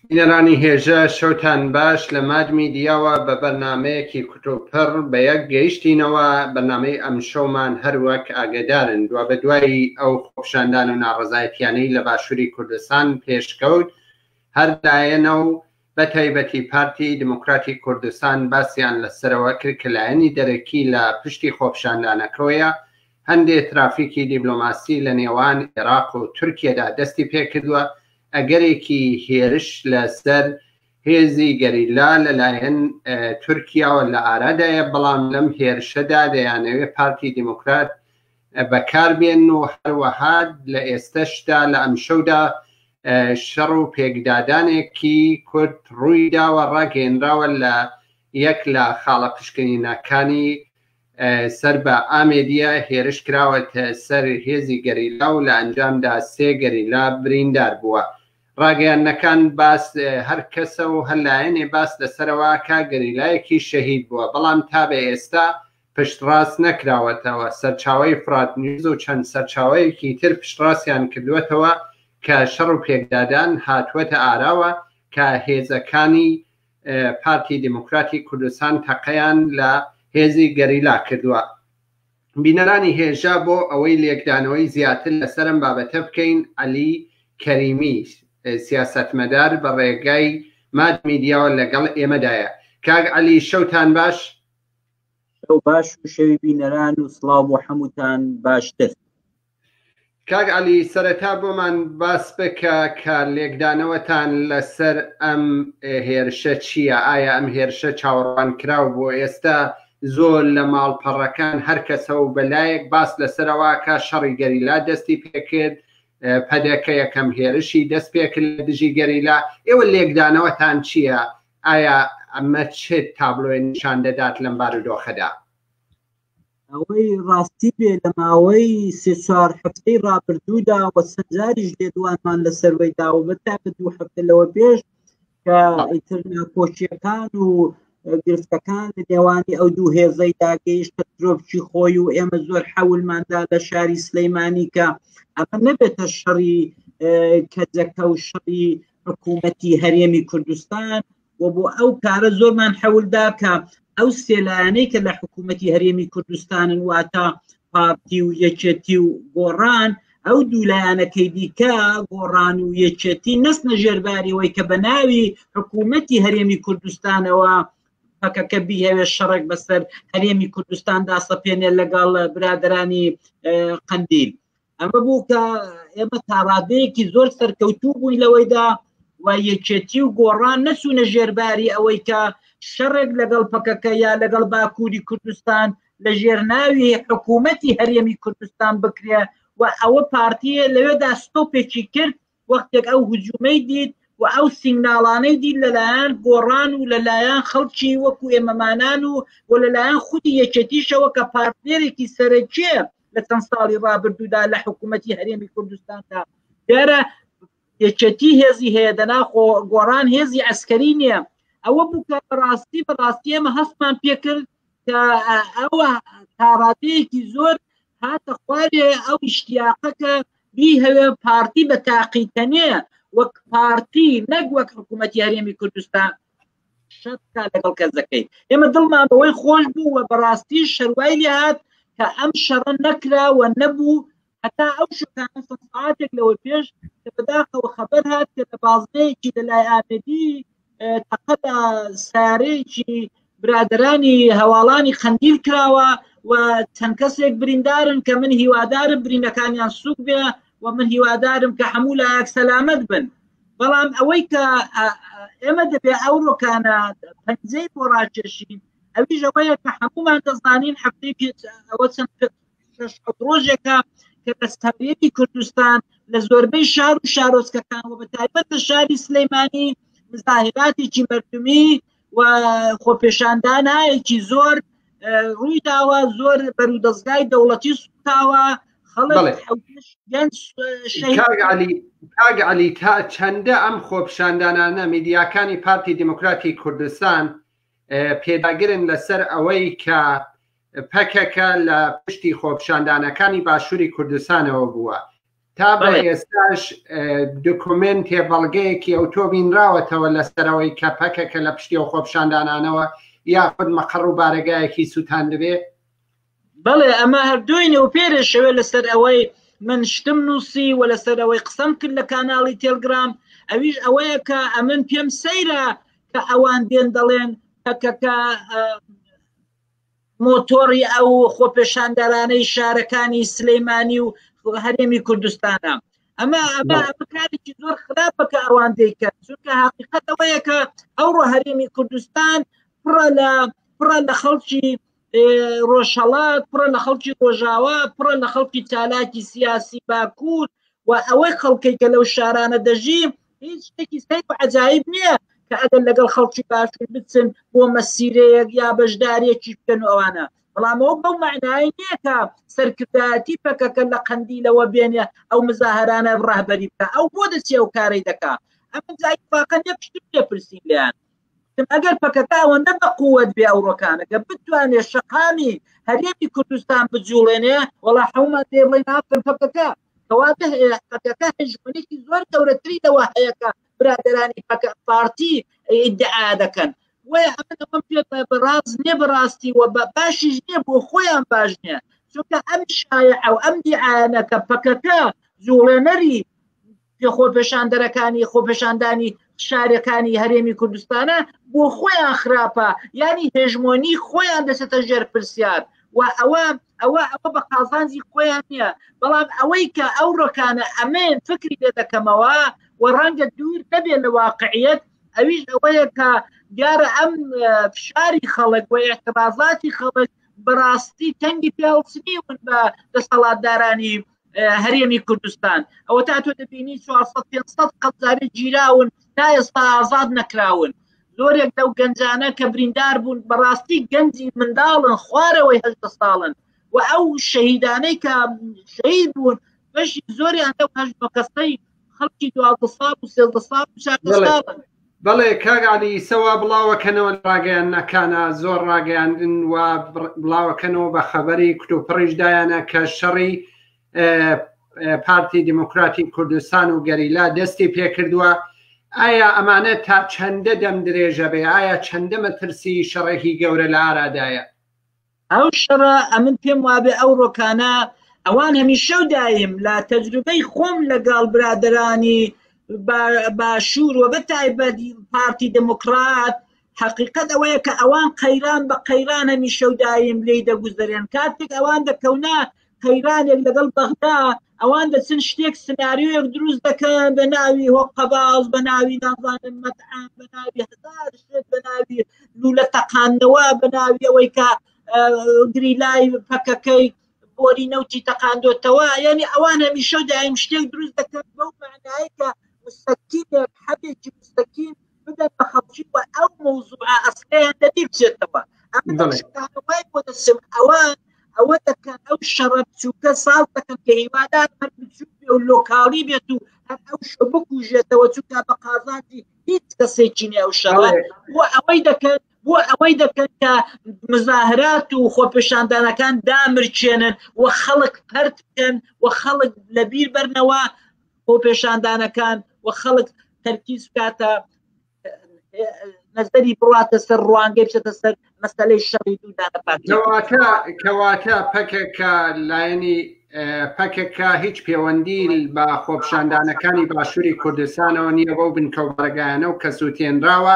بینەرانی هێژە شەوتان باش لە ماد میدیاوە بە بەرنمەیەکی کوتۆپەر بە یەک گەیشتینەوە. بەرنمەی ئەم شەومان هەروەک ئاگدارن دوا بە دوایی ئەو خۆپشاندان و ناڕزایەتیانەی لە باشووری کوردستان پێشکەوت هەردایەنە و بە تایبەتی پارتی دموکراتی کوردستان باسییان لەسەرەوە کرد کە لایەنی دەرەکی لە پشتی خۆپشاندانەکەوەیە هەندێک ترافیکی دیبلۆماسی لە نێوان عێراق و تورکیەدا دەستی پێکردووە ئەگەرێکی هێرش لەسەر هێزی گەریلا لەلایەن تورکیاوە لە ئارادایە، بەڵام لەم هێرشەدا دەیانەوێت پارتی دموکرات بەکاربێن و هەروەها لە ئێستەشدا لە ئەم شەودا شەڕ و پێکدادانێکی کورد ڕوویداوە ڕاگەیەنراوە لە یەک لە خاڵە پشکنینەکانی سەر بە ئامێدیە هێرش کراوەتە سەر هێزی گەریلا و لە ئەنجامدا سێ گەریلا بریندار بووە. ڕاگەیانەکان باس هەر کەسە و هەلایەنێ باس لەسەرەوە کا گەریلایەکی شەهید بووە، بەڵام تا بە ئێستا پشتڕاست نەکراوەتەوە. سەرچاوەی فرات نیوز و چەند سەرچاوەیەکی تر پشتڕاستیان کردوێتەوە کە شەڕ و پێکدادان هاتووەتە ئاراوە کە هێزەکانی پارتی دموکراتی کوردستان تەقەیان لە هێزی گەریلا کردووە. بینەرانی هێژە بۆ ئەوەی لێکدانەوەی زیاتر لەسەرم بابەتە بکەین، عەلی کەریمی سیاسەتمەدار بە ڕێگای ماد میدیاوە لەگەڵ ئێمەدایە. کاک عەلی شەوتان باش. شەو باش و شەوی بینەران و سڵاو بۆ هەمووتان باشتر. کاک عەلی سەرەتا بۆمان باس بکە کە لێکدانەوەتان لەسەر ئەم هێرشە چییە؟ ئایا ئەم هێرشە چاوەڕوان کراو بۆ ئێستا؟ زۆر لە ماڵپەڕەکان هەر کەسە و بەلایەک باس لەسەرەوە کە شەڕی گەریلا دەستی پێکرد، پەدەکە یەکەم هێرشی دەست پێکرد لە دژی گەریلا. ئێوە لێکدانەوەتان چییە؟ ئایا ئەمە چێت تابلۆی نیشان دەدات لەم بارودۆخەدا؟ ئەوەی ڕاستی بێ لە ماوەی سێ چوار هەفتەی ڕابردوودا وە سەرجاریش دێدوانمان لەسەروەیدا و بەتا بە دوو هەفتە لەوە پێش کە ئیتر ناکۆچیەکان و گرفتەکان لە نێوانی ئەو دوو هێزەی داگەیشتە ترۆپچی خۆی و ئێمە زۆر حەولماندا لە شاری سلەیمانی کە ئەمە نەبێتە شەڕی کەجەکە و شەڕی حکوومەتی هەرێمی کوردستان و بۆ ئەو کارە زۆرمان حەولدا کە ئەو سێلایەنەی کە لە حکوومەتی هەرێمی کوردستانن واتە پارتی و یەکێتی و گۆڕان، ئەو دوولایەنەکەی دیکە گۆڕان و یەکێتی نەستنە ژێرباری وەی کە بە ناوی حکوومەتی هەرێمی کوردستانەوە پەکەکە بیهێوێ شەڕێک بەسەر هەرێمی کوردستان داسەپێنێ لەگەڵ برادرانی قەندیل. ئەمە بوو کە ئێمە تاڕادەیەکی زۆر سەرکەوتوو بووین لەوەیدا و یەکێتی و گۆڕان نەچوونە ژێرباری ئەوەی کە شەڕێک لەگەڵ پەکەکە یا لەگەڵ باکووری کوردستان لە ژێرناوی حکوومەتی هەرێمی کوردستان بکرێ و ئەوە پارتیە لەوێدا ستۆپێکی کرد وەختێک ئەو هجوومەی دیت و ئەو سینگناڵانەی دیت لەلایەن گۆڕان و لەلایەن خەڵکی وەکو ئێمەمانان و لەلایەن خودی یەکێتیشەوە کە پارتنێرێکی سەرەکیە لە چەند ساڵی ڕابردوودا لە حکوومەتی هەرێمی کوردستاندا. دیارە یەکێتی هێزی هەیە دەناخۆ گۆڕان هێزی عەسکەری نییە. ئەوە بوو کە بەڕاستی ئێمە هەستمان پێکرد کە ئەوە تاڕادەیەکی زۆر هاتە خوارێ ئەو ئیشتیاقەکە بیهەوێ پارتی بە تاقیتەنێ وەک پارتی نەک وەک حکوومەتی هەرێمی کوردستان شەتکا لەگەڵ کەسەکەی. ئێمە دڵمان بەوەی خۆش بوو و بەڕاستی شەروای لێ هات کە ئەم شەڕە نەکرا و نەبوو هەتا ئەو شتانە ساعاتێک لەوە پێش کە بەداخەوە خەبەر هات کە لە بازرەیەکی لەلای ئامێدی تەقەدا سارەیەکی برادرانی هەواڵانی قەندیل کراوە و چەند کەسێک بریندارن کە من هیوادارم برینەکانیان سوک بێ و من هیوادارم کە هەموو لایەک سەلامەت بن. بەڵام ئەوەی کە ئێمە دەبێ ئەو ڕۆکانە پەنجەی بۆ ڕاکێشین ئەویش ئەوەیە کە هەموومان دەزانین هەفتەیەکی ئەوە چەند ڕۆژێکە کە دەستەوەیەکی کوردستان لە زۆربەی شار و شارۆچکەکان و بەتایبەت لە شاری سلەیمانی مزاهراتێکی مەردمی و خۆپێشاندانایەکی زۆر ڕووی داوە، زۆر بەرودەستگای دەوڵەتی سوتاوە کاگ عەلی تا چەندە ئەم خۆپیشاندانانە میدیاکانی پارتی دموکراتی کوردستان پێداگرن لەسەر ئەوەی کە پەکەکە لە پشتی خۆپیشاندانەکانی باشووری کوردستانەوە بووە؟ تا بە ئێستاش دوکومنتێ بەڵگەیەکی ئەوتۆ بینراوەتەوە لەسەرەوەی کە پەکەکە لە پشتی و خۆپشاندانانەوە یاخود مەقڕ و بارەگایەکی سووتان دەبێ؟ بەڵێ ئەمە هەردووینە و پێرەشەوە لەسەر ئەوەی من شتم نووسی و لەسەر ئەوەی قسەم کرد لە کاناڵی تێلگرام ئەویش ئەوەیە کە ئەمن پێم سەیرە کە ئەوان دێن دەڵێن پەکەکە مۆتۆری ئەو خۆپێشاندارانەی شارەکانی سلەیمانی و هەرێمی کوردستانە. ئەمە کارێکی زۆر خراپە کە ئەوان دەیکەن، چونکە حقیقەت ئەوەیە کە ئەوڕۆ هەرێمی کوردستان پڕە لە خەڵکی ڕۆژهەڵات، پڕە لە خەڵکی ڕۆژاوا، پڕە لە خەڵکی چالاکی سیاسی باکوور و ئەوەی خەڵکەی کە لەو شارانە دەژیم هیچ شتێکی سەیب و عەجایب نییە کە ئەگەر لەگەڵ خەڵکی باشوور بچن بۆ مەسیرەیەک یا بەشدارێکی بکەن و ئەوانە. بەڵام ئەوە بەو معنای نییە کە سەرکردایەتی پەکەکە لە قەندیلەوە بێنێ ئەو مزاهرانە ڕاهبەری بکە. ئەو بۆ دەچێ ئەو کارەی دەکا. ئەمە جایفاقەن یەک شتم لێپرسیم لێیان ئەگەر پەکەکە ئەوەندە بە قووەت بێ ئەوڕۆکانەکە بتوانێت شەقامی هەرێمی کوردستان بجوڵێنێ، وەڵا حەومان دێ بڵێن ناکەن پەکەکە کەواتە پەکەکە هێژمەنێکی زۆر گەورەتری لەوە هەیە کە برادرانی پارتی ئیدعا دەکەن. وێ ئەمەم پێ بەڕاست نییە بەڕاستی و بە باشیش نییە بۆ خۆیان باش نییە، چونکە ئەم شایعە و ئەم دیعاەنە کە پەکەکە جوڵێنەری خۆپێشاندەرەکانی خۆپێشاندانی شارەکانی هەرێمی کوردستانە بۆ خۆیان خراپە، ینی هێژمۆنی خۆیان دەچێتە ژێر پرسیار و ئەوە بە قازانجی خۆیان نییە. بەڵام ئەوەی کە ئەو ڕۆکانە ئەمێن فکری لێ دەکەمەوە و ڕەنگە دوور نەبێت لە واقعیت، ئەویش ئەوەیە کە دیارە ئەم فشاری خەڵک و اعتراضاتی خەڵک بەڕاستی تەنگی پێڵچنیون بە دەسەڵاتدارانی هەرێمی کوردستان. ئەوە تا تۆ دەبینی 400-500 قەزاری گیراون تا ئێستا ئازاد نەکراون. زۆرێک لەو گەنجانە کە بریندار بوون بەڕاستی گەنجی منداڵن خوارەوەی 8 ساڵن و ئەو شەهیدانەی کە شەهید بوون بەشی زۆریان لەو 8 کەسەی خەڵکی 12 ساڵ و 13 ساڵ و 14 ساڵن. بەڵێ کاگالی سەوا بڵاوەکەنەوە ڕاگەیانەکانە زۆر ڕاگەیاندن و بڵاوەکەنەوە بە خەبەری کتوپڕیشدایانە کە شەڕی پارتی دیموکراتی کوردستان و گەریلا دەستی پێکردووە. ئایا ئەمانە تا چەندە دەم درێژە بێ؟ ئایا چەندە مەترسی شەڕێکی گەورە لە ئارادایە؟ ئەو شەڕە ئەمن پێم وابێ ئەو ڕۆکانە ئەوان هەمیشە و دایم لە تەجروبەی خۆم لەگەڵ برادرانی باشوور و بەتایبەت پارتی دموکرات حقیقەت ئەوەیە کە ئەوان قەیران بە قەیران هەمیشە و دایم لێی دەگوزەرێن. کاتێک ئەوان دەکەونە قەیرانێک لەگەڵ بەغدا ئەوان دەچن شتێک سناریۆیەک دروست دەکەن بە ناوی هۆقەباز، بە ناوی نازانم مەتعام، بە ناوی هەزار شتێک، بە ناوی لولە تەقاندنەوە، بە ناوی ئەوەی کە گریلای پەکەکەی بۆری نەوتی تەقاندۆتەوە. یعنی ئەوان هەمیشە و دایم شتێک دروست دەکەن بەو معنای کە مستەکینێک حەبێکی مستەکین بدەن بە خەڵکی و ئەو مەوزوعە ئەسلەیان دەبی بچێتەوە. ئەمەوای بۆ دەسم ئەوە دەکەن ئەو شەڕە بچووکە ساڵ دەکەن کە هیوادار هەر بچوک بێ و لۆکاڵی بێت و هەر ئەو شە بکوژێتەوە چونکە بە قازانجی هیچ کەسێکی نیە ئەو شەڕە. بۆ ئەوەی دەکەن کە مزاهرات و خۆپێشاندانەکان دامرچێنن و خەڵک پەرت بکەن و خەڵک لەبیر بەرنەوە خۆپێشاندانەکان و خەڵک تەرکیز بکاتە نەزەری بڕاتە سەر ڕوانگەی بچێتە سەر مەسەلەی شەڕی دوودانە پارتی. کەواتە پەکێکە لایەنی پەکێکە هیچ پەیوەندی بە خۆپیشاندانەکانی باشووری کوردستانەوە نییە بەو بنکەوبەرگایانە و کە سووتێنراوە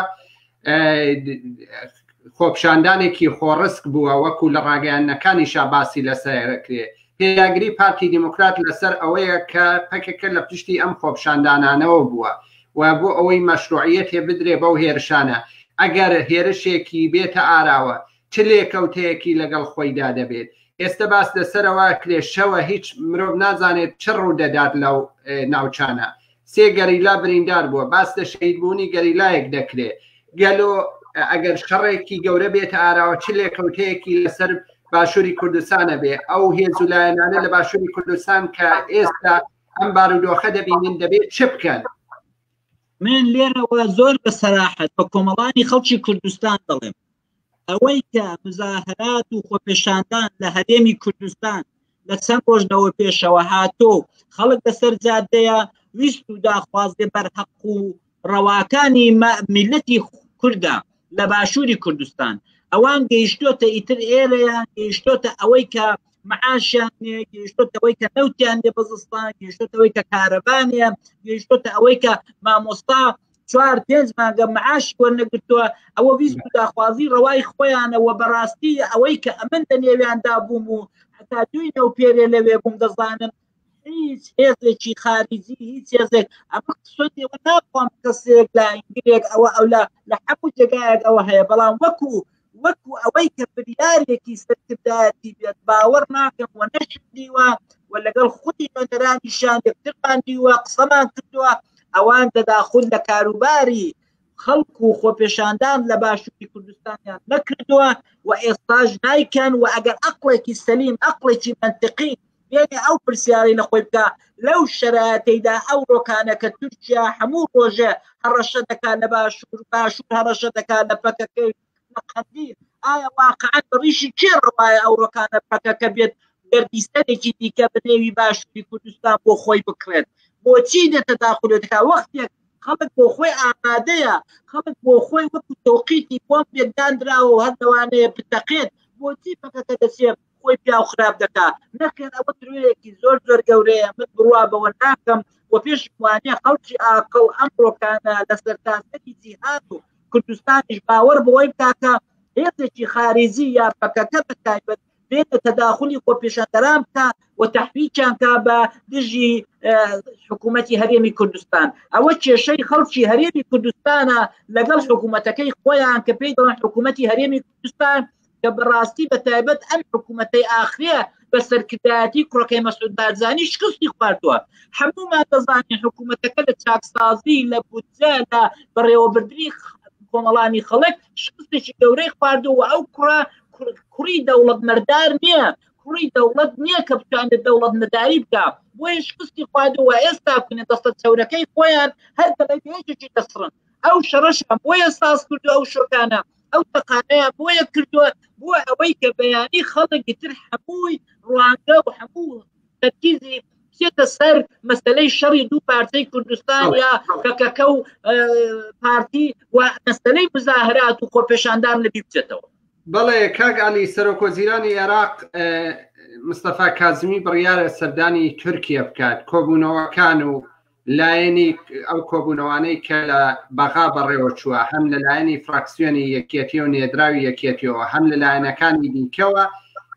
خۆپیشاندانێکی خۆڕسک بووە وەکو لە ڕاگەیانەکانیشا باسی لەسەرکرێ. پێیاگری پارتی دیموکرات لەسەر ئەوەیە کە پەکێکە لە پشتی ئەم خۆپیشاندانانەوە بووە و بۆ ئەوەی مەشروعیەتێ بدرێ بەو هێرشانە. ئەگەر هێرشێکی بێتە ئاراوە چ لێکەوتەیەکی لەگەڵ خۆیدا دەبێت. ئێستا باس لەسەرەوە کرێشەوە هیچ مرۆڤ نازانێت چ ڕوو دەدات لەو ناوچانە. سێ گەریلا بریندار بووە، باس لە شەیدبوونی گەریلایەک دەکرێت. گەلۆ ئەگەر شەڕێکی گەورە بێتە ئاراوە چ لێکەوتەیەکی لەسەر باشووری کوردستانە بێ. ئەو هێزولایەنانە لە باشووری کوردستان کە ئێستا ئەم بارودۆخە دەبینین دەبێت چ بکەن؟ من لێرەوە زۆر بە سەراحەت بە کۆمەڵانی خەڵکی کوردستان دەڵێم ئەوەی کە مزاهرات و خۆپێشاندان لە هەرێمی کوردستان لە چەند ڕۆژنەوە پێشەوە هاتۆ خەڵک لەسەر جادەیە ویست و داخوازێ بەرحەق و ڕەواکانی میلەتی کوردە لە باشووری کوردستان ئەوان گەیشتۆتە ئیتر ئێرەیان گەیشتۆتە ئەوەی کە معاشیان نێ گەیشتۆتە ئەوەی کە نەوتیان لێ بەزستان گەیشتۆتە ئەوەی کە کارەبانیە گەیشتۆتە ئەوەی کە مامۆستا 4-5 مانگە معاش وەرنەگرتووە ئەوە ویست و داخوازی ڕەوای خۆیانەوە بەڕاستی ئەوەی کە ئەمن لە نێویاندا بووم و حتا دوی نەوپێرێ لەوێ بووم دەزانم هیچ هێزێکی خارجی هیچ هێزێک ئەمە قسەوە ناخوام کەسێک لە ئینگلێک ئەوە ئەو لە هەموو جێگایەک ئەوە هەیە بەڵام وەکو ئەوەی کە بریارێکی سەرکردایەتی بێت باوەڕ ناکەم و نەشدیوە و لەگەڵ خودی نۆنەرانیشان یەکترمان دیوە قسەمان کردووە ئەوان دەداخل لە کاروباری خەڵک و خۆپێشاندان لە باشووری کوردستانیان نەکردووە و ئێستاژ نایکەن و ئەگەر عەقڵێکی سەلیم عەقڵێکی منطقی بێنێ ئەو پرسیارەی لە خۆی بکە لەو شەرایەتەیدا ئەو ڕۆکانە کە تورکیا هەموو ڕۆژێ هەڕەشە دەکات لە باشوور هەڕەشە دەکات لە پەکەکەی قەندیل ئایا واقعەن ڕیشی کێ ڕوایە ئەو ڕۆکانە پەکەکە بێت گەردیسەرێکی دیکە بنێوی باشووری کوردستان بۆ خۆی بکرێت بۆچی دێتە داخولێتەکە وەختێک خەڵک بۆ خۆی ئامادەیە خەڵک بۆ خۆی وەکو تەوقیتی بۆم پێدانراوە و هەردەوانەیە بتەقێت بۆچی پەکەکە دەچێت خۆی پیا و خراپ دەکات نەکەن ئەوە درێیەکی زۆر گەورەیە من بڕوا بەوە ناکەم و پێش وانێ خەڵکی ئاقڵ ئەم ڕۆکانە لەسەر تاسەری جیهاد و کوردستانیش باوەڕ بەوەی بکاکە هێزێکی خارجی یا پەکەکە بەتایبەت بێتە تەداخلی خۆپێشاندەران بکە و تەحریکیان کا بە دژی حکوومەتی هەرێمی کوردستان ئەوە کێشەی خەڵکی هەرێمی کوردستانە لەگەڵ حکوومەتەکەی خۆیان کە پێی دەڵێن حکوومەتی هەرێمی کوردستان کە بەڕاستی بەتایبەت ئەم حکوومەتەی ئاخرێ بە سەرکردایەتی کوڕەکەی مەسعود بارزانی شکستی خواردووە هەموومان دەزانین حکوومەتەکە لە چاکسازی لە بودجە لە بەڕێوەبردنی کۆمەڵانی خەڵک شکستێکی گەورەی خواردووە ئەو کوڕی دەوڵەت مەردار نییە کوڕی دەوڵەت نییە کە بتوانێت دەوڵەت مەداری بکە بۆیە شکستی خواردووە ئێستا بکەنێ دەستە چەورەکەی خۆیان هەر دەڵێکی دەسڕن ئەو شەڕەشە بۆیە ساز کردو ئەو شۆکانە ئەو تەقانەیە بۆیە کردووە بۆ ئەوەی کە بەیانی خەڵکی تر هەمووی ڕوانگە و هەموو تەرکیزی بچێتە سەر مەسەلەی شەڕی دوو پارتەی کوردستان یا پەکەکە و پارتی و مەسەلەی مزاهرات و خۆپێشاندان لەبی بچێتەوە. بەڵێ کاک عەلی سەرۆکوەزیرانی عێراق مستەفا کازمی بڕیارە سەردانی تورکیا بکات کۆبوونەوەکان و لایەنی ئەو کۆبوونەوانەی کە لە بەغا بەڕێوە چووە هەم لە لایەنی فراکسیۆنی یەکێتی و نێدراوی یەکێتیەوە هەم لە لایەنەکانی دیکەوە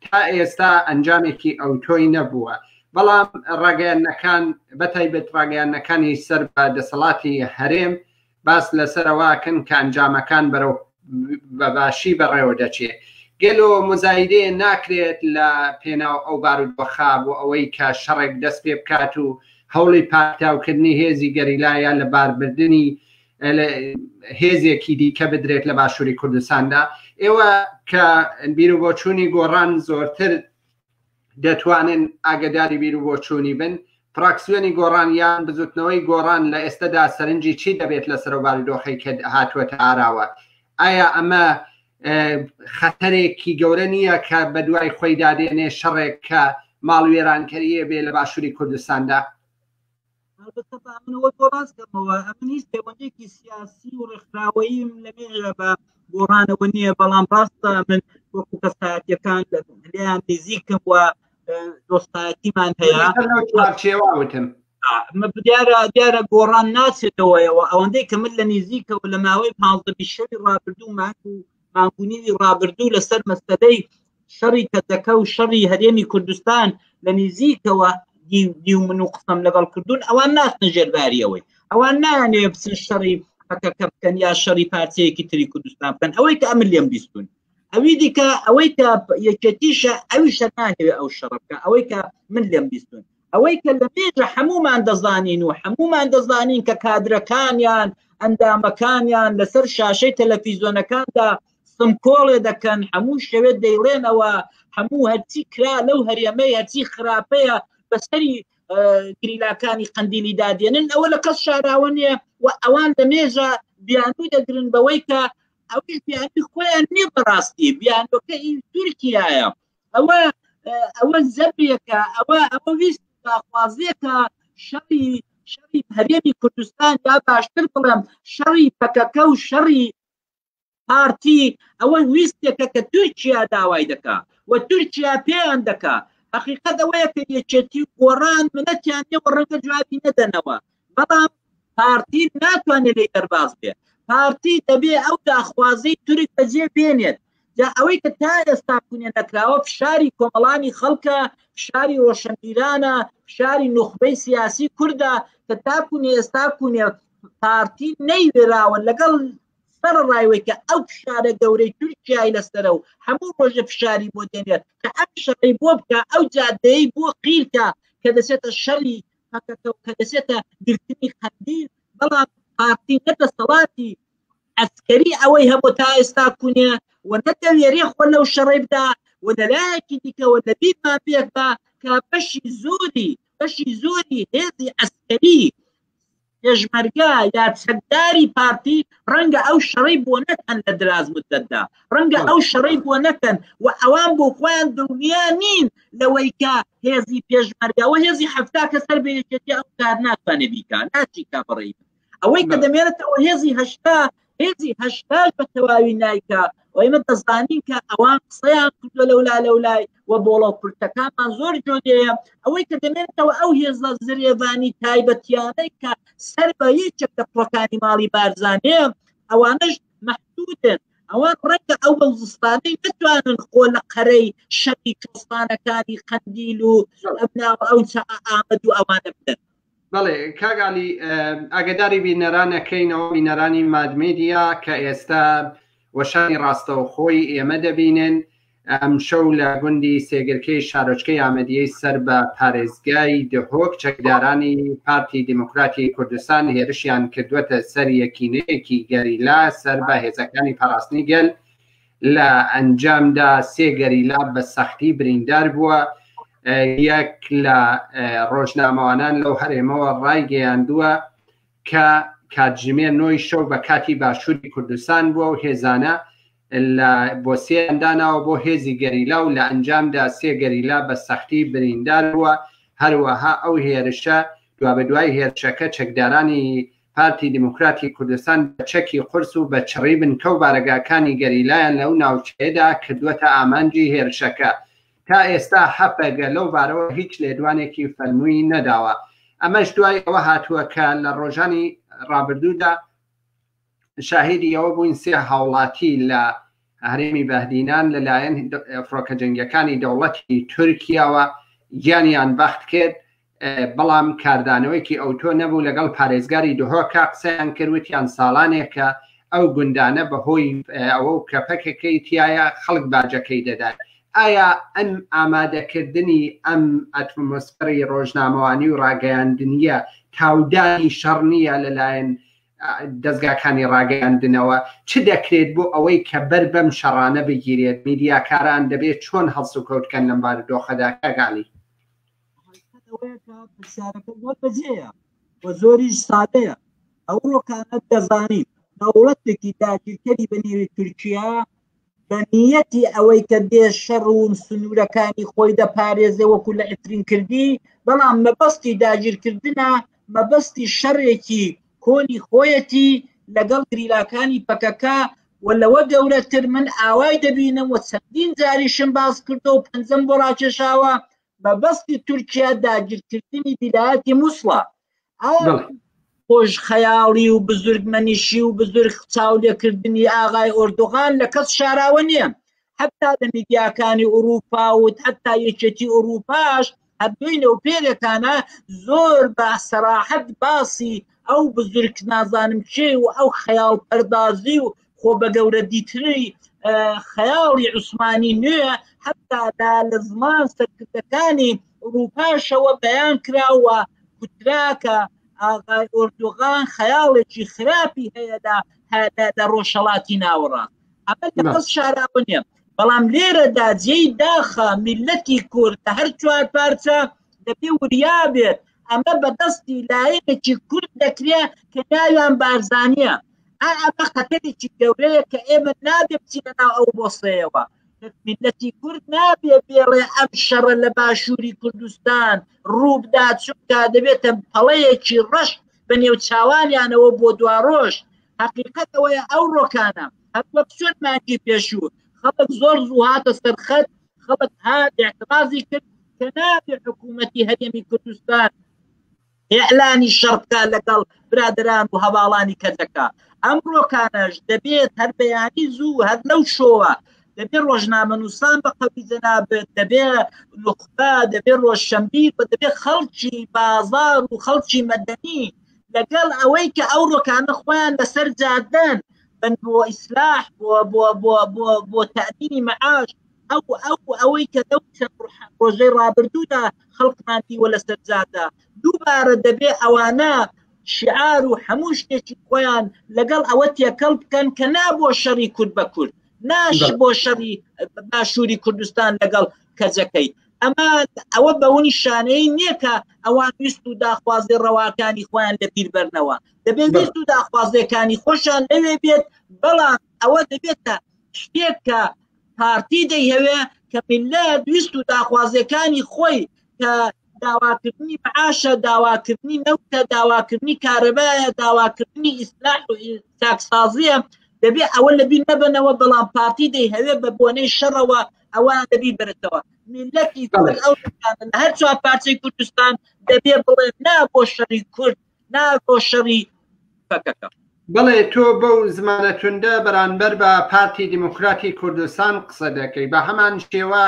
تا ئێستا ئەنجامێکی ئەوتۆی نەبووە بەڵام ڕاگەیاندنەکان بەتایبەت ڕاگەیاندنەکانی سەر بە دەسەڵاتی هەرێم باس لەسەرەواکەن کە ئەنجامەکان بەرەو بەباشی بەڕێوە دەچێت گەلۆ مزایدەیە ناکرێت لە پێناو ئەو بارودۆخا بۆ ئەوەی کە شەڕێک دەست پێ بکات و هەوڵی پاکتاوکردنی هێزی گەریلایە لە باربردنی هێزێکی دیکە بدرێت لە باشووری کوردستاندا ئێوە کە بیرروبۆچوونی گۆڕان زۆرتر دەتوانن ئاگداری بیرروبۆچوونی بن فراکسیۆنی گۆڕان یان بزوتنەوەی گۆڕان لە ئێستادا سەرنجی چی دەبێت لەسەر بارودۆخەی کە هاتووەتە ئاراوە ئایا ئەمە خەتەرێکی گەورە نییە کە بە دوای خۆی دادێنێ شەڕێک کە ماڵ وێرانکەریە بێ لە باشووری کوردستاندا منەوە ڕاستکەمەوە ئەمە هیچ پەیوەندێکی سیاسی و ڕێکخراوەییم لەمێژە بە گۆڕانەوە نییە بەڵام ڕاستە من وەکو کەسایەتیەکان لێیان نزیکم و دۆستایەتیمان هەیە چێواوتم دیارە گۆڕان ناچێتەوەیەوە ئەوەندەی کە من لە نزیکەوە لە ماوەی 15 شەوی ڕابردوو مانگونیوی ڕابردوو لەسەر مەسەلەی شەڕی کەتەکە و شەڕی هەرێمی کوردستان لە نزیکەوە دیو من و قسەم لەگەڵ کردوون ئەوان ناتنە ژێرباریەوەی ئەوان نایانەوێ بچن شەڕی پەکەکە بکەن یا شەڕی پارچەیەکی تری کوردستان بکەن ئەوەی کە ئەمن لێم بیستون ئەوی دیکە ئەوەی کە یەکێتیشە ئەویشە ناهێوێ ئەو شەڕ بکە ئەوەی کە من لێم بیستون ئەوەی کە لە پێشە هەمومان دەزانین و هەمومان دەزانین کە کادرەکانیان ئەندامەکانیان لەسەر شاشەی تەلەڤیزۆنەکاندا سمکۆڵێ دەکەن هەموو شەوێت دەیڵێنەوە هەموو هەرچی کرا لەو هەرێمەی هەرچی خراپەیە بەسەری گریلاکانی قەندیلی دادێنن ئەوە لە کەس شاراوە نییە و ئەوان دەمێژە بیانووی دەگرن بەوەی کە ئەوش بیانی خۆیان نییە بەڕاستی بیانەکە تورکیایە ئەوە ئەوە زەبرێکە ئەوە ویست داخوازیەکە شەڕی هەرێمی کوردستان یا باشتر بڵێم شەڕی پەکەکە و شەڕی پارتی ئەوە ویستێکە کە تورکیا داوای دەکا و تورکیا پێیان دەکا حقیقەت ئەوەیە کە یەکێتی گۆڕان منەتیان نێوە ڕەنگە جوابی نەدەنەوە بەڵام پارتی ناتوانێت لێ دەرباز بێ پارتی دەبێ ئەو داخوازەی تورک بەجێ بێنێت ئەوەی کە تا ئێستا کوونێ نەکراوە فشاری کۆمەڵانی خەڵکە فشاری ڕۆشنبیرانە فشاری نوخبەی سیاسی کووردە کە تاکوونێ ئێستا کوونێ پارتی نەیوێراوە لەگەڵ سەر ڕایوەی کە ئەو فشارە گەورەی تورکیای لەسەرە و هەموو ڕۆژە فشاری بۆ دێنێت کە ئەم شەڕی بۆ بکە ئەو جادەیەی بۆ قیلکە کە دەچێتە شەڕی کە دەچێتە گرتنی خەندیر بەڵام پارتی نەدەسەڵاتی عسکەری ئەوەی هەبوو تا ئێستا کوونێ و نەدەوێرێ خۆ لەو شەڕی بدا و لەلایەکی دیکەوە لە بیرمان پێک بە کە بەشی زۆری هێزی عسکەری پێشمەرگە یا چەکداری پارتی ڕەنگە ئەو شەڕی بۆ نەکەن لە دراز مدەتدا ڕەنگە ئەو شەڕی بۆ نەکەن و ئەوان بۆ خۆیان دڵنیا نین لەوەی کە هێزی پێشمەرگە و هێزی هەفتا کە سەر بێتێتی ئەو کار ناتوانێ بیکە ناچی کا بڕێ ئەوەی کە دەمێنێتەوە هێزی هەشتا بە تەواوی نایکە و ئێمە دەزانین کە ئەوان قسەیان کردووە لەولای و بۆڵە کورتەکانمان زۆر جۆدەیە ئەوەی کە دەمێنێتەوە ئەو هێزە زرێڤانی تایبەتیانەی کە سەر بە یەکێک لە پڕۆکانی ماڵی بارزانەیە ئەوانش مەحدودن ئەوان ڕەنگە ئەو بەڵزستانەی نتوانن خۆ لە قەرەی شەڕی کوێستانەکانی قەندیل و ئەو ئامەد و ئەوانە بدەن. بەڵێ کاگالی ئاگداری بینەرانەکەینەوە بینەرانی مادمێدیا کە ئێستا وەشانی ڕاستەوخۆی ئێمە دەبینن ئەم شەو لە گوندی سێگرکەی شارۆچکەی ئامەدیەی سەر بە پارێزگای دهۆک چەکدارانی پارتی دیموکراتی کوردستان هێرشیان کردوەتە سەر یەکینەیەکی گەریلا سەر بە هێزەکانی پاراستنی گەل لە ئەنجامدا سێ گەریلا بە سەختی بریندار بووە یەک لە ڕۆژنامەوانان لەو هەرێمەوە ڕایگەیاندووە کە کاتژمێر 9 شەو بە کاتی باشووری کوردستان بووە و هێزانە بۆ سێداناوە بۆ هێزی گەریلا و لە ئەنجامدا سێ گەریلا بە سەختی بریندار بووە هەروەها ئەو هێرشە بە دوای هێرشەکە چەکدارانی پارتی دیموکراتی کوردستان بە چەکی قورس و بە چڕی بنکە و بارەگاکانی گەریلایان لەو ناوچەیەدا کردووەتە ئامانجی هێرشەکە تا ئێستا هەپەگە لەو بارەوە هیچ لێدوانێکی فەرمووی نەداوە ئەمەش دوای ئەوە هاتووە کە لە ڕۆژانی ڕابردوودا شاهێدی ئەوە بووین سێ هاوڵاتی لە هەرێمی بەهدینان لەلایەن فڕۆکە جەنگیەکانی دەوڵەتی تورکیاوە گیانیان بەخت کرد بەڵام کاردانەوەیکی ئەوتۆ نەبوو لەگەڵ پارێزگاری دهۆکە قسەیان کردوتیان ساڵانێکە ئەو گوندانە بەهۆی ئەوە و کەپەکەکەی تایە خەڵک باجەکەی دەدات ئایا ئەم ئامادەکردنی ئەم ئەتمۆسفەری ڕۆژنامەوانی و ڕاگەیاندنیە تاودانی شەڕ نییە لەلایەن دەستگاکانی ڕاگەیاندنەوە چ دەکرێت بۆ ئەوەی کە بەر بەم شەڕانە بگیرێت میدیاکاران دەبێت چۆن هەڵس و کەوتکەن لەم بارودۆخەدا کاگالی بەجێیە بۆ زۆریش سادەیە ئەو ڕۆکانە دەزانین دەوڵەتێکی داگیرکەری بەنێوی تورکیا بە نیەتی ئەوەی کە دێ شەڕ و سنوورەکانی خۆی دەپارێزێ وەکو لە ئەترین کردی بەڵام مەبەستی داگیرکردنە مەبەستی شەڕێکی کۆنی خۆیەتی لەگەڵ گریلاکانی پەکەکە و لەوە گەورەتر من ئاوای دەبینم و چەندین جاریشم باس کردو و پەنجەم بۆ ڕاکێشاوە مەبەستی تورکیا داگیرکردنی ویلایەتی مووسڵە خۆش خەیاڵی و بزرگمەنیشی و بزرگ چاولێکردنی ئاغای ئۆردۆغان لە کەس شاراوە نییە حتا لە میدیاکانی ئوروپا و حتا یەکێتی ئوروپاش هەردووی نەوپێرێکانە زۆر بە سەراحەت باسی ئەو بزرگ نازانم چێ و ئەو خەیاڵ پەردازی و خۆ بە گەورە دیتری خەیاڵی عوسمانی نوێ حتا لە زمان سەرکردەکانی ئوروپاشەوە بەیان کراوە کوتراکە ئاغای ئۆردۆغان خەیاڵێکی خراپی هەیەدا لە ڕۆژهەڵاتی ناوەڕاست ئەمە لە کەس شاراوە نییە بەڵام لێرەدا جێی داخە میلەتی کورد کە هەر چوار پارچە دەبێ وریا بێت ئەمە بەدەستی لایەنێکی کورد دەکرێت کە ناویان بارزانیە ئەمە خەتەرێکی گەورەیە کە ئێمە نابێ بچینە ناو ئەو بۆسەیەوە ملەتی کورد نابێ بێڵێ ئەم شەڕە لە باشووری کوردستان ڕووبدا چونکە دەبێتە پەڵەیەکی ڕەش بە نێو چاوانیانەوە بۆ دوا ڕۆژ. حقیقەت ئەوەیە ئەو ڕۆکانە هەر وەک چۆن مانگی پێشوو خەڵک زۆر زوو هاتە سەرخەت، خەڵک هات اعتراضی کرد کە نابێ حکوومەتی هەرێمی کوردستان ئێعلانی شەڕ بکات لەگەڵ برادران و هەواڵانی کەچەکە. ئەم ڕۆکانەش دەبێت هەر بەیانی زوو هەر لەو شۆوە دەبێت ڕۆژنامەنووسان بە قەوی جەنابێت، دەبێت نوخبە، دەبێت ڕۆژشەمبیر، دەبێت خەڵکی بازار و خەڵکی مەدەنی لەگەڵ ئەوەی کە ئەو ڕۆکانە خۆیان لەسەر جادەن بن بۆ ئیسلاح بۆ تەأمینی مەعاش ئەوەی کە دەو ڕۆژەی ڕابردوودا خەڵکمان دیوە لەسەر جادە. دووبارە دەبێت ئەوانە شعار و هەموو شتێکی خۆیان لەگەڵ ئەوە تێکەڵ بکەن کە نابۆ شەڕی کورد بە کورد، ناش بۆ شەڕی باشووری کوردستان لەگەڵ کەجەکەی. ئەمە ئەوە بەونی شانەی نییە کە ئەوان ویست و داخوازی ڕەواکانی خۆیان لە بیربەرنەوە، دەبێت ویست و داخوازیەکانی خۆشان لەوێ بێت، بەڵام ئەوە دەبێتە شتێک کە پارتی دەیهەوێ کە میلەت ویست و داخوازیەکانی خۆی کە داواکردنی معاشە، داواکردنی نەوتە، داواکردنی کارەبایە، داواکردنی ئیسلاح و چاکسازیە دەبێت ئەوە لەبیر نەبنەوە، بەڵام پارتی دەیهەوێ بە بۆنەی شەڕەوە ئەوان دەبی بێتەوە. میلەتی ئەو هەر چوار پارچەی کوردستان دەبێ بڵێ نا بۆ شەڕی کورد، نا بۆ شەڕی فەکەکە. بڵێ تۆ بەو زمانە توندە بەرامبەر بە پارتی دیموکراتی کوردستان قسە دەکەی، بە هەمان شێوە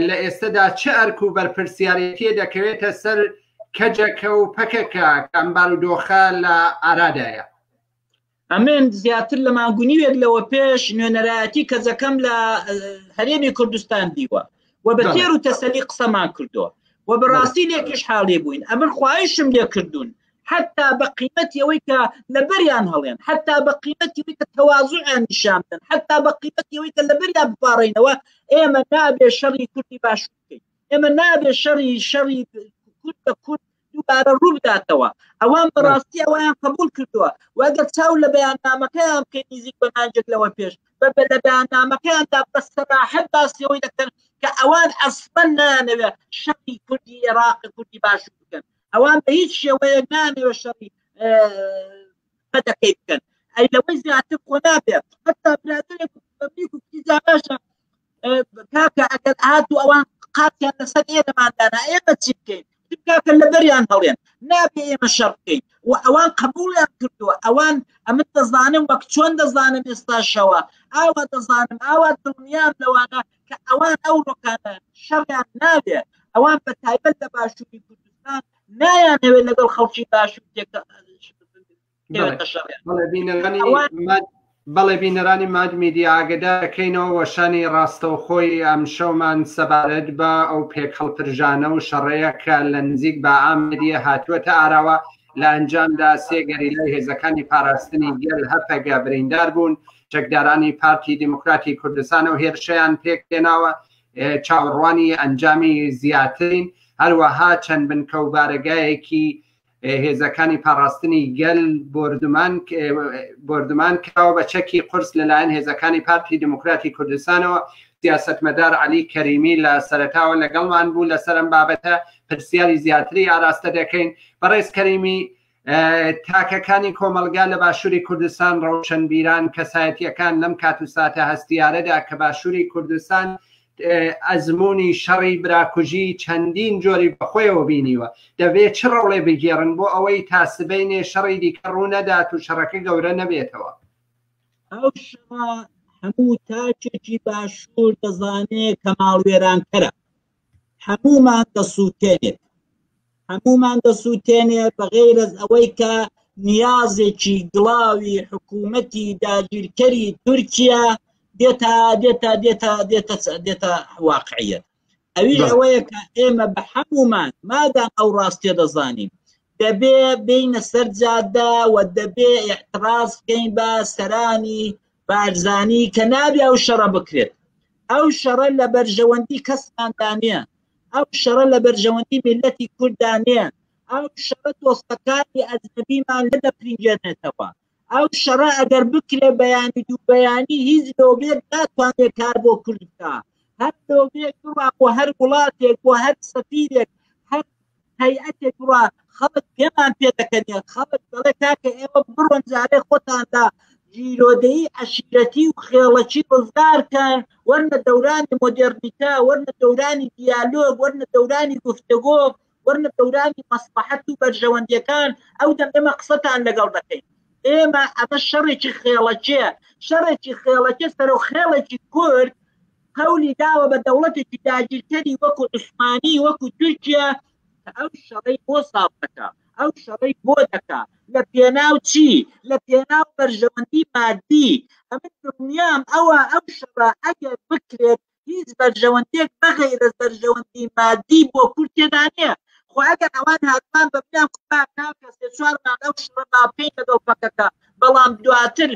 لە ئێستادا چه ئەرک و بەرپرسیارەتی دەکەوێتە سەر کەجەکە و پەکەکە کەم بارودۆخە لە ئارادایە؟ ئەمێن زیاتر لە ماگونیوێک لەوە پێش نوێنەرایەتی کەجەکەم لە هەرێمی کوردستان دیوە و بە تێر و تەسەلی قسەمان کردووە و بەڕاستی لێکش حاڵێ بووین. ئەمن خواهشم لێ کردوون حتا بە قیمەتی ئەوەی کە لە بەریان هەڵێن، حتا بە قیمەتی ئەوەی کە تەواضوعیان نیشان بدەن، حتا بە قیمەتی ئەوەی کە لە بەریان بپاڕێنەوە ئێمە نابێ شەڕی کوردی باشوور بکەین، ئێمە نابێ شەڕی کورد بە کورد دووبارە ڕوو بداتەوە. ئەوان بەڕاستی ئەویان قبول کردووە و ئەگەر چاو لە بەیاننامەکەیان بکەین نزیک بە مانجێک لەوە پێش لە بەیاننامەکەیاندا بە سەراحەت باسیەوەی دەکەن کە ئەوان ئەسڵەن نانەوێ شەڕی کوردی عێراق کوردی باشوور بکەن، ئەوان بە هیچ شێوەیەک نانەوێ شەڕی بەدەکەی بکەن. ئەی لەوەی زیاتر خۆ نابێت حتا برادرێک بەبریک و پیزا باشە کاکە ئەگەر هاتوو ئەوان قاتیان لەسەر ئێرەماندانا ئێمە چی بکەین؟ کاکە لە بەریان هەڵێن نابێ ئێمە شەڕ بکەین و ئەوان قبولیان کردووە. ئەوان ئەمن دەزانم وەک چۆن دەزانم ئێستاشەوە ئاوا دەزانم ئاوا دڵنیام لەوانە کە ئەوان ئەو ڕۆکانە شەڕیان نابێ، ئەوان بە تایبەت لە باشووری کوردستان نایانەوێت لەگەڵ خەڵکی باشوور بەڵێ بینەرانی ماد میدیا ئاگدار دەکەینەوە وەشانی ڕاستەوخۆی ئەم شەومان سەبارەت بە ئەو پێک هەڵپرژانە و شەڕەیە کە لە نزیک بە ئامریە هاتووەتە ئاراوە لە ئەنجامدا سێ گەریلای هێزەکانی پاراستنی گەل هەفەگە بریندار بوون، چەکدارانی پارتی دیموکراتی کوردستان و هێرشەیان پێک تێناوە چاوەڕوانی ئەنجامی زیاترین، هەروەها چەند بنکە و بارگایەکی هێزەکانی پاراستنی گەل بردمان کراوە بە چەکی قورس لەلایەن هێزەکانی پارتی دیموکراتی کوردستانەوە. سیاسەتمەدار عەلی کەریمی لە سەرەتاوە لەگەڵمان بوو لەسەر ئەم بابەتە پرسیاری زیاتری ئاراستە دەکەین. بەڕێز کەریمی، تاکەکانی کۆمەلگا لە باشووری کوردستان ڕەوشنبیران کەسایەتیەکان لەم کات و ساتە هەستیارەدا کە باشووری کوردستان ئەزمموی شەڕی براکوژی چەندین جۆری بەخۆیەوە بینیوە، دەبێت چ ڕەوڵێ بگێڕن بۆ ئەوەی تاسبینێ شەڕی دیکە ڕوو نەدات و شەڕەکە گەورە نەبێتەوە؟ ئەو شەڕە هەموو تاکێکی باشوور دەزانێت کە ماڵوێرانکەرە، هەمومان دەسووتێنێت بەغێر ئەز ئەوەی کە نیازێکی گڵاوی حکوومەتی داگیرکەری تورکیا دێتە واقعیت. ئەویش ئەوەیە کە ئێمە بە هەمومان مادام ئەو ڕاستیە دەزانین دەبێ بینە سەر جادە و دەبێ احتراز بکەین بە سەرانی بارزانی کە نابێ ئەو شەڕە بکرێت. ئەو شەڕە لە بەرژەوەندی کەسماندا نییە، ئەو شەڕە لە بەرژەوەندی میلەتی کورددا نییە، ئەو شەڕە دۆستەکانی ئەجنەبیمان لە دەپرینجێنێتەوە، ئەو شەڕە ئەگەر بکرێ بەیانی دوو بەیانی هیچ لۆبێک ناتوانێت کار بۆ کورد بکە هەر لۆبێک بڕا بۆ هەر وڵاتێک بۆ هەر سەفیرێک هەر هەیئەتێک بڕا خەڵک پێمان پێ دەکەنێ خەڵک دەڵێ کاکە ئێوە بڕۆن جارێ خۆتاندا جیرۆدەیی عەشیرەتی و خێڵەکی ڕزگارکەن وەرنە دەورانی مۆدێرنیتە وەرنە دەورانی دیالۆگ وەرنە دەورانی گفتەگۆ وەرنە دەورانی مەسلحەت و بەرژەوەندیەکان ئەو دەم ئێمە قسەتان لەگەڵ دەکەین ئێمە ئەمە شەڕێکی خێڵەکێ شەڕێکی خێڵەکێ سەرۆ خێڵێکی کورد قەولی داوە بە دەوڵەتێکی داگیرکەری وەکو عوسمانی وەکو تورکیا ئەو شەڕەی بۆ ساڵ دەکا ئەو شەڕەی بۆ دەکا لە پێناو چی لە پێناو بەرژەوەندی مادی ئەمە دڵنیام ئەوە ئەو شەڕە ئەگەر بکرێت هیچ بەرژەوەندێک بەغەیرە بەرژەوەندی مادی بۆ کورد تێدا نییە خۆ ئەگەر ئەوان هاتمان بە بنیان کاکە سێ چوارمان ئەو شەڕە ناپێین لەگەڵ پەکەکە بەڵام دواتر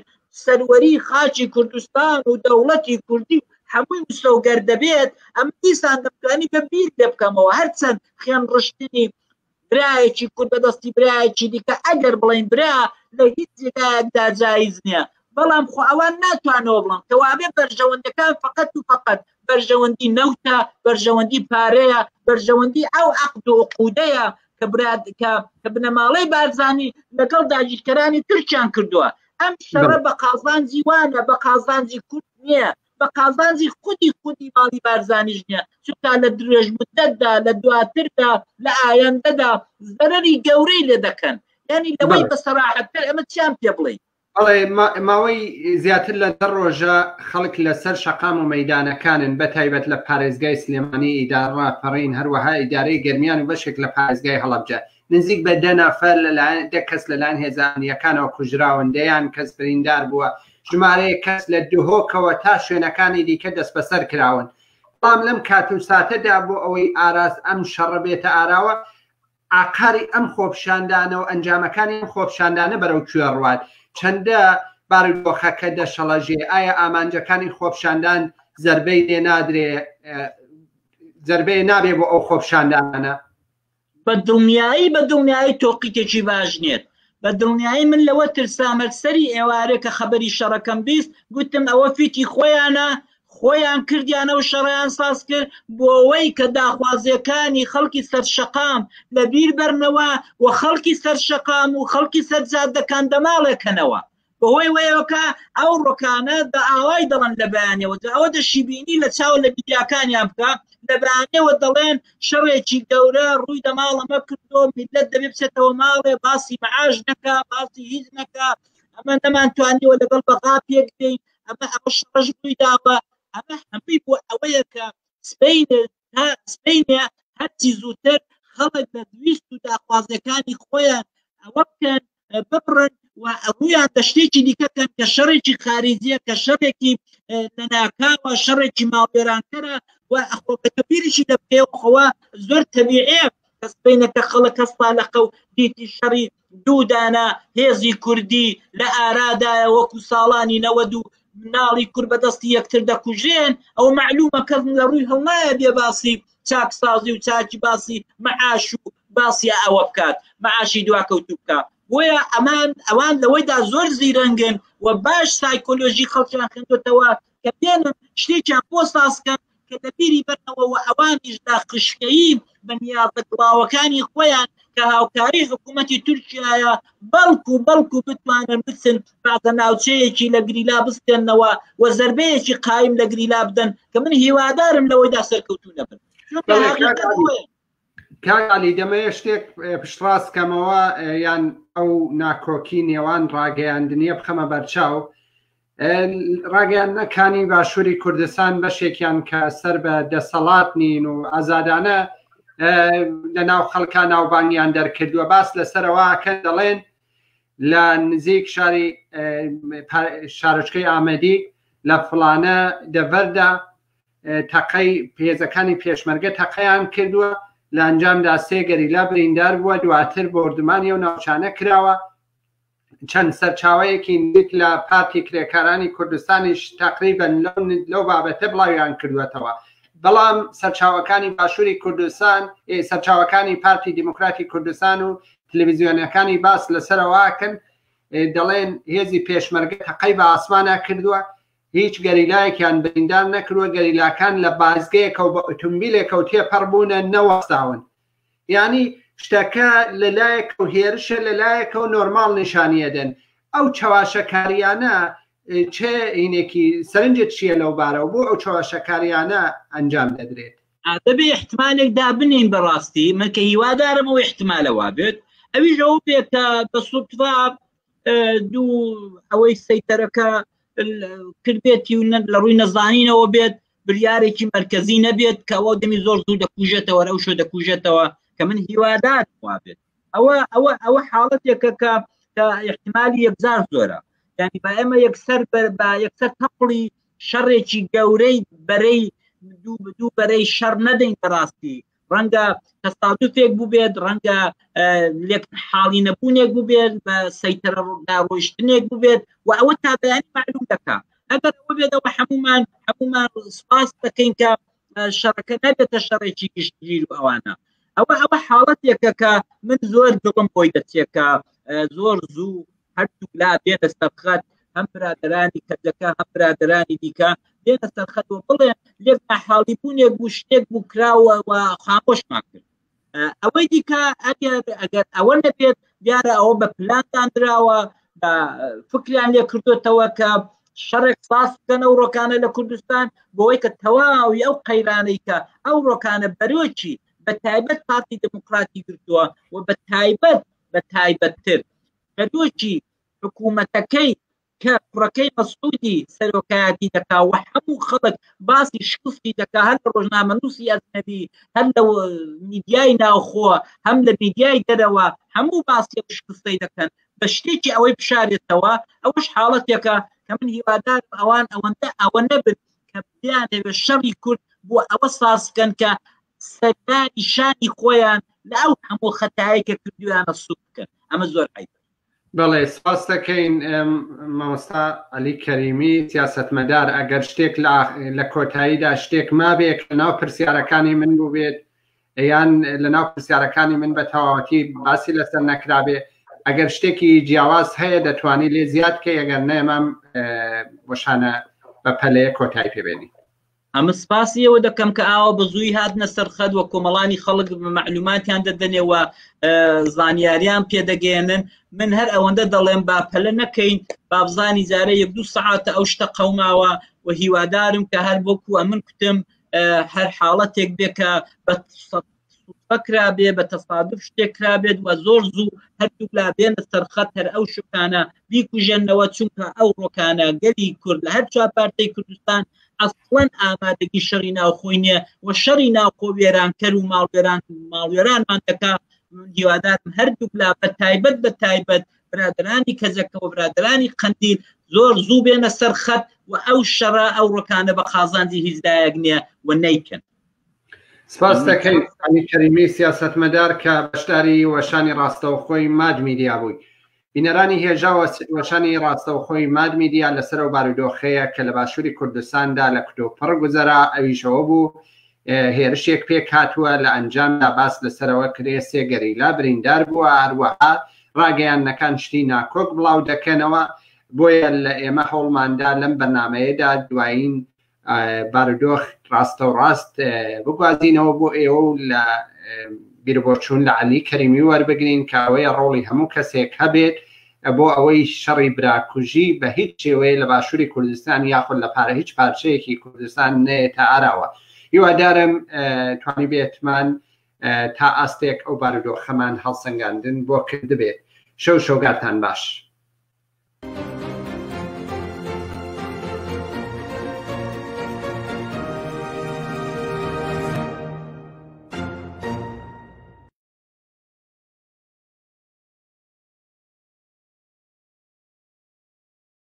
سەروەری خاچی کوردستان و دەوڵەتی کوردی هەمووی مسەوگەر دەبێت ئەم دیسان دەبکانی بە بیر لێ بکەمەوە هەرچەند خێن ڕشتنی برایەکی کورد بەدەستی برایەکی دیکە ئەگەر بڵین برا لە هیچ جێگایەکدا جایز نییە بەڵام خۆ ئەوان ناتوانەوە بڵم کەوابێ بەرژەوەندەکان فقط و فقط بەرژەوەندی نەوتە بەرژەوەندی پارەیە بەرژەوەندی ئەو عەقد و عقودەیە کە بنەماڵەی بارزانی لەگەڵ داگیرکەرانی تورکیان کردووە ئەم شەڕە بە قازانجی وانە بە قازانجی کورد نییە بە قازانجی خودی ماڵی بارزانیش نییە چونکە لە درێژ مدەتدا لە دواتردا لە ئایەندەدا زەرەری گەورەی لێ دەکەن یعنی لەوەی بە سەراحەتتر ئەمە چیان پێ بڵێ بەڵێ ماوەی زیاتر لە دە ڕۆژە خەڵک لەسەر شەقام و مەیدانەکانن بە تایبەت لە پارێزگای سلێمانی ئیدارڕا پەڕین هەروەها ئیدارەی گەرمیان و بەشێک لە پارێزگای هەڵەبجە نزیک بە 10 نەفەر لەلایەن 10 کەس لەلایەن هێزانیەکانەوە کوژراون دەیان کەس بریندار بووە ژمارەیە کەس لە دهۆکەوە تا شوێنەکانی دیکە دەست بەسەر کراون بەڵام لەم کات و ساتەدا بۆ ئەوەی ئاراز ئەم شەڕە بێتە ئاراوە ئاقاری ئەم خۆپشاندانە و ئەنجامەکانی ئەم خۆپشاندانە بەرەو کوێ ڕوات چەندە باڕۆخەکە دەشەڵەژێ ئایا ئامانجەکانی خۆپشاندان زەربەی لێ نادرێ زەربەی نابێ بۆ ئەو خۆپشاندانە بە دڵنیایی تۆقیتێکی باش نێت بە دڵنیایی من لەوە ترسامە سەری ئێوارە کە خەبەری شەڕەکەم بیست گوتم ئەوە فیتی خۆیانە خۆیان کردیانەوە شەڕیان ساز کرد بۆ ئەوەی کە داخوازیەکانی خەڵکی سەرشەقام لە بیر بەرنەوە و خەڵکی سەرشەقام و خەڵکی سەرجادەکان دەماڵێکەنەوە بەهۆی وەیەوەکە ئەو ڕۆکانە بە ئاوای دەڵێن لە بەیانەوە ئەوە دەشیبینی لە چاو لە میدیاکانیان بکە لە بەیانەوە دەڵێن شەڕێکی گەورە ڕووی دەماڵەمە کردو میلەت دەبێ بچێتەوە ماڵێ باسی مەعاش نەکە باسی هیچ نەکە ئەمە نەمانتوانیوە لەگەڵ بەغا پێک دەین ئەمە شەڕەش ڕووی داوە ئەمە هەمووی بۆ ئەوەیە کە سپەینە هەرچی زووتر خەڵک لە دویست و داخوازیەکانی خۆیان ئەوە بکەن ببڕن و ڕویان دە شتێکی دیکەکەن کە شەڕێکی خارجیە کە شەڕێکی نەناکاوە شەڕێکی ماڵوێرانکەرە و ئەخۆبەتەبیریشی لە پێوخەوە زۆر تەبیعەیە کە سپەینەکە خەڵک هەستا لە قەو دیتی شەڕی دوودانە هێزی کوردی لە ئارادایە وەکو ساڵانی 92 مناڵی کورد بەدەستی یەکتر دەکوژێن ئەو معلومە کەس لە ڕووی هەڵنایە بێ باسی چاکسازی و چاکی باسی مەعاش و باسی ئەوە بکات مەعاشی دواکەوتو بکات بۆیە ئەوان لەوەیدا زۆر زیرەنگن و باش سایکۆلۆژی خەڵکیان خوێندوتەوە کە بێنن شتێکیان بۆ سازکەن کە لەبیری بەرنەوە و ئەوانیشدا خشکەیی بە نیازە گڵاوەکانی خۆیان کە هاوکاری حکوومەتی تورکیایە بەڵکو بتوانن بچن بەعدە ناوچەیەکی لە گریلا بستێنەوە و زەربەیەکی قایم لە گریلا بدەن کە من هیوادارم لەوەیدا سەرکەوتوو نەبن کاکالی دەمەیە شتێک پشتڕاستکەمەوە یان ئەو ناکۆکی نێوان ڕاگەیاندنیە بخەمە بەرچاو ڕاگەیاندنەکانی باشووری کوردستان بەشێکیان کە سەر بە دەسەڵات نین و ئازادانە لە ناو خەڵکا ناوبانگیان دەرکردووە باس لەسەرەوەکە دەڵێن لە نزیک شارۆچکەی ئامەدی لە فڵانە دەڤەردا تەقەی پێزەکانی پێشمەرگە تەقەیان کردووە لە ئەنجامدا سێ گەریلا بریندار بووە دواتر بردمانی و ناوچانە کراوە چەند سەرچاوەیەکی نزیک لە پارتی کرێکارانی کوردستانیش تقریبا لەو بابەتە بڵاویان کردوێتەوە بەڵام سەرچاوەکانی باشووری کوردستان سەرچاوەکانی پارتی دیموکراتی کوردستان و تەلەڤیزیۆنەکانی باس لەسەرەوەکەن دەڵێن هێزی پێشمەرگە تەقەی بە ئاسمانە کردووە، هیچ گەریلایەکیان بریندار نەکردووە، گەریلاکان لە بازگەیەکە و بە ئۆتۆمبیلێکە و تێپەڕبوونە نەوەستاون. یعنی شتەکە لەلایەکە و هێرشە لەلایەکە و نۆرماڵ نیشانیەدەن. ئەو چاواشەکاریانە چه هینێکی سەرنجت چییە لەو بارەوە بۆ ئەو چاواشەکاریانە ئەنجام دەدرێت؟ دەبێ احتمالێک دابنین بەڕاستی، من کە هیوادارم ئەو احتمالەوە بێت، ئەویش ئەو بێت کە بە سوتفا دوو ئەوەی سەیتەرەکە کردبێتی و لە ڕووی نەزانینەوە بێت، بریارێکی مەرکەزی نەبێت کە ئەوە دەمی زۆر زوو دەکوژێتەوە ئەو شۆ دەکوژێتەوە کە من هیوادارم وا بێت. ئەوە حاڵەتێکە کە احتمالی یەکجار زۆرە، یعنی بە ئێمە یەکسەر تەقڵی شەڕێکی گەورەی بەرەی دوو بەرەی شەڕ نەدەین بەڕاستی، ڕەنگە تەسادوفێک بوو بێت، ڕەنگە حاڵی نەبوونێک بوو بێت، بە سەیتەرە ڕۆیشتنێک بوو بێت و ئەوە تا بەیانی معلوم دەکات. ئەگەر ئەوە بێتەوە هەمومان سپاس دەکەین کە شەڕەکە نەبێتە شەڕێکی گشتگیر و ئەوانە. ئەوە حاڵەتێکە کە من زۆر دڵم بۆی دەچێت کە زۆر زوو هەردوو لا بێتە سەرخەت، هەم برادرانی کەرجەکە هەم برادرانی دیکە بێتە سەرخەت و بڵێن لێک حاڵی بوونێک بوو شتێک بوو کراوە و خامۆشمان کرد. ئەوەی دیکە ئەگەر ئەوە نەبێت دیارە ئەوە بە پلانتان دراوە، بە فکریان لێ کردوێتەوە کە شەڕێک ساس بکەن ئەو ڕۆکانە لە کوردستان بۆەوەی کە تەواوی ئەو قەیرانەی کە ئەو ڕۆکانە بەرۆکی بە تایبەت پارتی دموکراتی گرتووە و بە تایبەتتر بەدۆکی حکوومەتەکەی کە کوڕەکەی مەسعودی سەرۆکایەتی دەکا و هەموو خەڵک باسی شکستی دەکا، هەر لە ڕۆژنامەنووسی ئەجنەبی، هەر لە میدیای ناوخۆ، هەم لە میدیای دەرەوە، هەموو باسی شکستی دەکەن بە شتێکی ئەوەی بشارێتەوە. ئەوەش حاڵەتێکە کە من هیوادارم ئەوەندە ئەوە نەبن کە بیانەوێ شەڕی کورد بۆ ئەوە ساسکەن کە سەردانی شانی خۆیان لە ئەو هەموو خەتایە کە کردویانە سوود بکەن. ئەمە زۆر عیبە. بەڵێ سپاس دەکەین مامۆستا عەلی کەریمی سیاسەتمەدار. ئەگەر شتێک لە کۆتاییدا شتێک مابێت لە ناو پرسیارەکانی من بوو بێت یان لە ناو پرسیارەکانی من بە تەواوەتی باسی لەسەر نەکرابێ، ئەگەر شتێکی جیاواز هەیە دەتوانی لێ زیاد بکەی، ئەگەر نەمام وەشانە بە پەلەیە کۆتایی پێبێنی. ئەمە سپاسیەوە دەکەم کە ئاوە بە زووی هاتنە سەرخەت و کۆمەڵانی خەڵک معلوماتیان دەدەنێەوە زانیاریان پێدەگەێنن. من هەر ئەوەندە دەڵێم با پەلە نەکەین، با بزانی جارە 1-2 سەعاتە ئەو شتە قەوماوە و هیوادارم کە هەر بۆکو ئەمن کوتم هەر حاڵەتێک بێ کە بە فکرا بێ بە تەسادف شتێک کرابێت و زۆر زوو هەردوو لا بێنە سەرخەت هەر ئەو شکانە بیکوژێنەوە، چونکە ئەو ڕۆکانە گەلی کورد لە هەر چوار پارتەی کوردستان ئەسڵەن ئامادەگی شەڕی ناوخۆی نییە و شەڕی ناوخۆ وێرانکەر و ماڵوێرانمان دەکا. هیوادارم هەردوو لا بە تایبەت برادرانی کەزەکە و برادرانی قەندیل زۆر زوو بێنە سەرخەت و ئەو شەڕە ئەو ڕۆکانە بە قازانجی هیچ دایەک نییە و نەیکەن. سپاس دەکەین عەلی کەریمی سیاسەتمەدار کە بەشداری وەشانی ڕاستەوخۆی ماد میدیا بووی. بینەرانی هێژا وەشانی ڕاستەوخۆی ماد میدیا لەسەر و بارودۆخەیە کە لە باشووری کوردستاندا لە کتۆپڕ گوزەرا، ئەویشەوە بوو هێرشێک پێک هاتووە لە ئەنجامدا باس لەسەرەوە کرێ سێ گەریلا بریندار بووە، هەروەها ڕاگەیانەکان شتی ناکۆک بڵاو دەکەنەوە. بۆیە لە ئێمە هەوڵماندا لەم بەرنامەیەدا دوایین بارودۆخ ڕاستە و ڕاست بگوازینەوە بۆ ئێوە و لە بیربۆچوون لە عەلی کەریمی وەربگرین کە ئەوەیە ڕۆڵی هەموو کەسێک هەبێت بۆ ئەوەی شەڕی براکوژی بە هیچ شێوەیە لە باشووری کوردستان یاخود لە هیچ پارچەیەکی کوردستان نێتە ئاراوە. هیوادارم توانی بێتمان تا ئاستێک ئەو بارودۆخەمان هەڵسەنگاندن بۆ کرد بێت. شەو شەوگاتان باش.